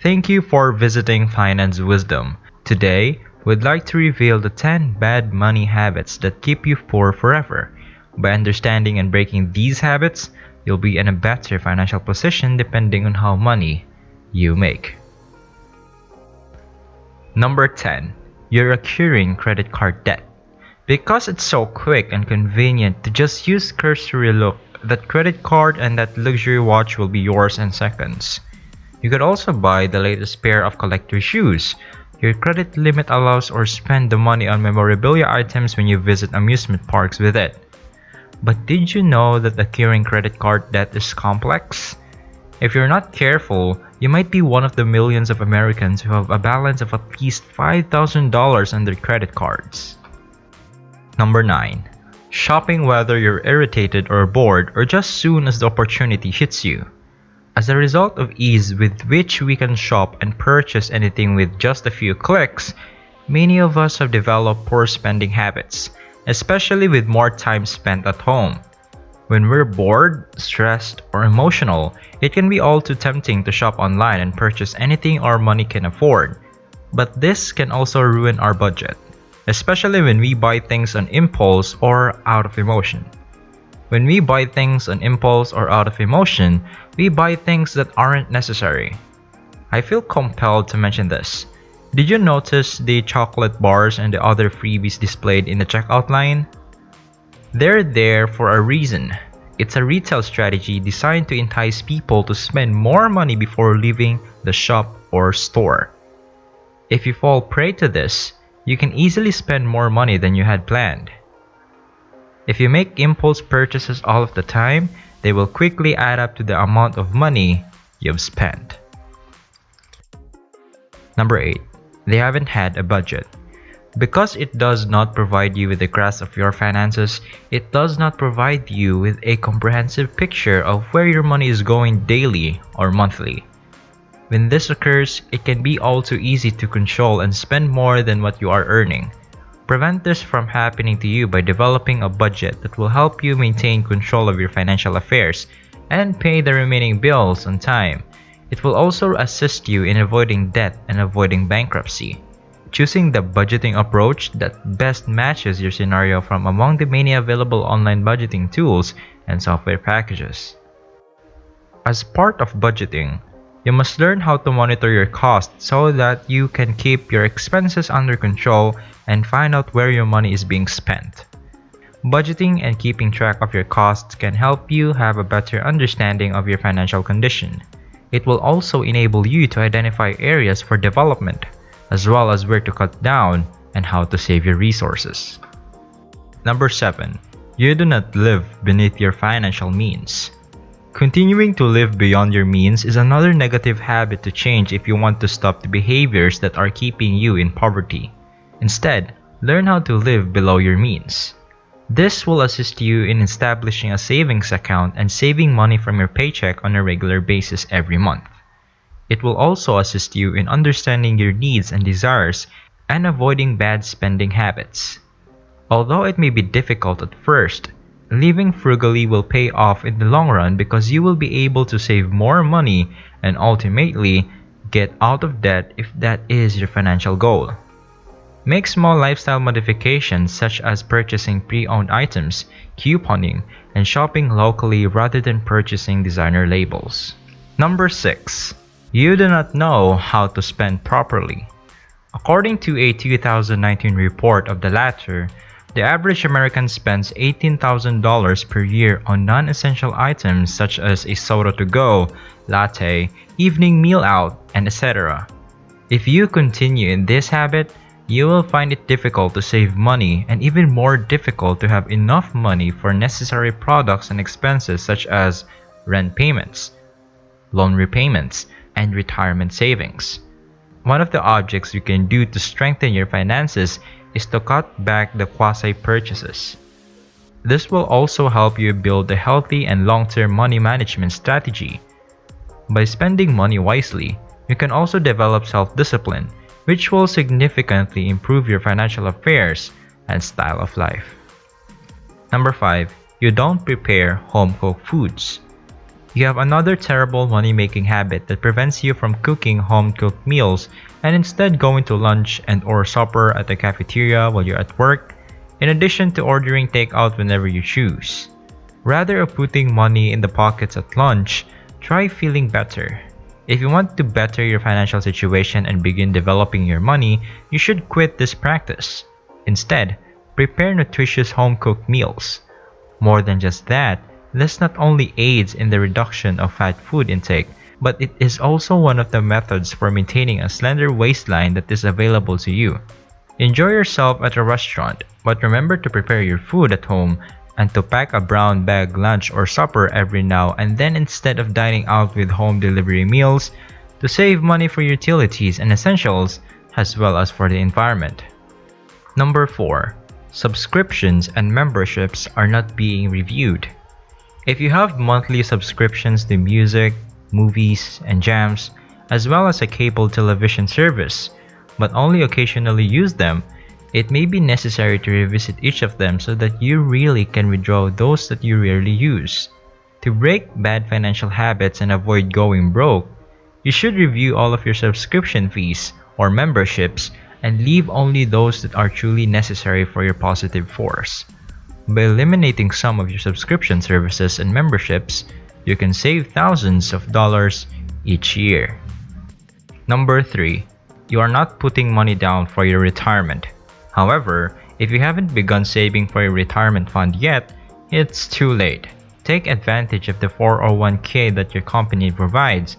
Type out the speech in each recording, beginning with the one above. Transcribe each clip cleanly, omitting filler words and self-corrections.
Thank you for visiting Finance Wisdom. Today, we'd like to reveal the 10 bad money habits that keep you poor forever. By understanding and breaking these habits, you'll be in a better financial position depending on how money you make. Number 10. You're accruing credit card debt. Because it's so quick and convenient to just use cursory look, that credit card and that luxury watch will be yours in seconds. You could also buy the latest pair of collector shoes. Your credit limit allows or spend the money on memorabilia items when you visit amusement parks with it. But did you know that accruing credit card debt is complex? If you're not careful, you might be one of the millions of Americans who have a balance of at least $5,000 on their credit cards. Number 9. Shopping whether you're irritated or bored or just soon as the opportunity hits you. As a result of ease with which we can shop and purchase anything with just a few clicks, many of us have developed poor spending habits, especially with more time spent at home. When we're bored, stressed, or emotional, it can be all too tempting to shop online and purchase anything our money can afford. But this can also ruin our budget, especially when we buy things on impulse or out of emotion. When we buy things on impulse or out of emotion, we buy things that aren't necessary. I feel compelled to mention this. Did you notice the chocolate bars and the other freebies displayed in the checkout line? They're there for a reason. It's a retail strategy designed to entice people to spend more money before leaving the shop or store. If you fall prey to this, you can easily spend more money than you had planned. If you make impulse purchases all of the time, they will quickly add up to the amount of money you've spent. Number 8. They haven't had a budget. Because it does not provide you with a grasp of your finances, it does not provide you with a comprehensive picture of where your money is going daily or monthly. When this occurs, it can be all too easy to control and spend more than what you are earning. Prevent this from happening to you by developing a budget that will help you maintain control of your financial affairs and pay the remaining bills on time. It will also assist you in avoiding debt and avoiding bankruptcy. Choosing the budgeting approach that best matches your scenario from among the many available online budgeting tools and software packages. As part of budgeting, you must learn how to monitor your costs so that you can keep your expenses under control and find out where your money is being spent. Budgeting and keeping track of your costs can help you have a better understanding of your financial condition. It will also enable you to identify areas for development, as well as where to cut down and how to save your resources. Number 7. You do not live beneath your financial means. Continuing to live beyond your means is another negative habit to change if you want to stop the behaviors that are keeping you in poverty. Instead, learn how to live below your means. This will assist you in establishing a savings account and saving money from your paycheck on a regular basis every month. It will also assist you in understanding your needs and desires and avoiding bad spending habits. Although it may be difficult at first, living frugally will pay off in the long run because you will be able to save more money and ultimately get out of debt if that is your financial goal. Make small lifestyle modifications such as purchasing pre-owned items, couponing, and shopping locally rather than purchasing designer labels. Number 6. You do not know how to spend properly. According to a 2019 report of the latter, the average American spends $18,000 per year on non-essential items such as a soda to go, latte, evening meal out, and etc. If you continue in this habit, you will find it difficult to save money and even more difficult to have enough money for necessary products and expenses such as rent payments, loan repayments, and retirement savings. One of the objects you can do to strengthen your finances is to cut back the quasi-purchases. This will also help you build a healthy and long-term money management strategy. By spending money wisely, you can also develop self-discipline, which will significantly improve your financial affairs and style of life. Number 5. You don't prepare home-cooked foods. You have another terrible money-making habit that prevents you from cooking home-cooked meals and instead going to lunch and or supper at the cafeteria while you're at work, in addition to ordering takeout whenever you choose. Rather of putting money in the pockets at lunch, try feeling better. If you want to better your financial situation and begin developing your money, you should quit this practice. Instead, prepare nutritious home-cooked meals. More than just that, this not only aids in the reduction of fat food intake, but it is also one of the methods for maintaining a slender waistline that is available to you. Enjoy yourself at a restaurant, but remember to prepare your food at home and to pack a brown bag lunch or supper every now and then instead of dining out with home delivery meals to save money for utilities and essentials as well as for the environment. Number 4. Subscriptions and memberships are not being reviewed. If you have monthly subscriptions to music, movies, and jams, as well as a cable television service, but only occasionally use them, it may be necessary to revisit each of them so that you really can withdraw those that you rarely use. To break bad financial habits and avoid going broke, you should review all of your subscription fees or memberships and leave only those that are truly necessary for your positive force. By eliminating some of your subscription services and memberships, you can save thousands of dollars each year. Number 3. You are not putting money down for your retirement. However, if you haven't begun saving for your retirement fund yet, it's too late. Take advantage of the 401k that your company provides,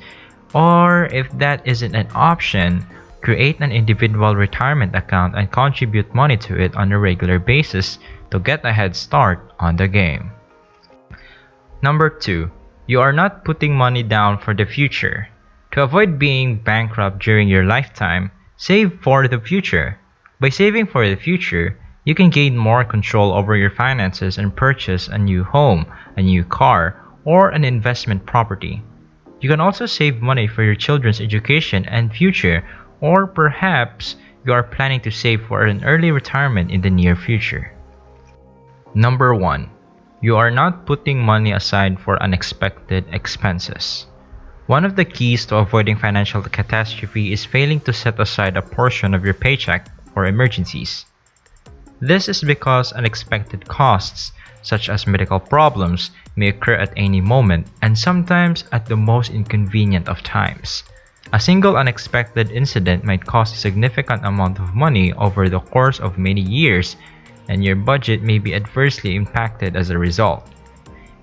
or if that isn't an option, create an individual retirement account and contribute money to it on a regular basis to get a head start on the game. Number 2. You are not putting money down for the future. To avoid being bankrupt during your lifetime, save for the future. By saving for the future, you can gain more control over your finances and purchase a new home, a new car, or an investment property. You can also save money for your children's education and future, or perhaps you are planning to save for an early retirement in the near future. Number 1. You are not putting money aside for unexpected expenses. One of the keys to avoiding financial catastrophe is failing to set aside a portion of your paycheck for emergencies. This is because unexpected costs, such as medical problems, may occur at any moment and sometimes at the most inconvenient of times. A single unexpected incident might cost a significant amount of money over the course of many years, and your budget may be adversely impacted as a result.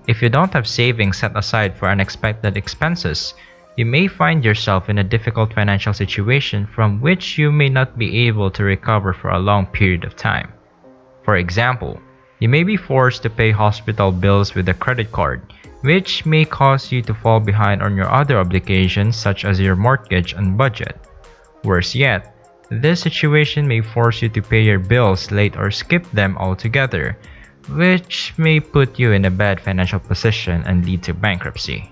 If you don't have savings set aside for unexpected expenses, you may find yourself in a difficult financial situation from which you may not be able to recover for a long period of time. For example, you may be forced to pay hospital bills with a credit card, which may cause you to fall behind on your other obligations such as your mortgage and budget. Worse yet, this situation may force you to pay your bills late or skip them altogether, which may put you in a bad financial position and lead to bankruptcy.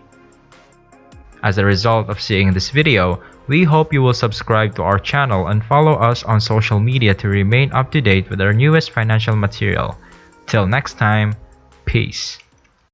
As a result of seeing this video, we hope you will subscribe to our channel and follow us on social media to remain up to date with our newest financial material. Till next time, peace.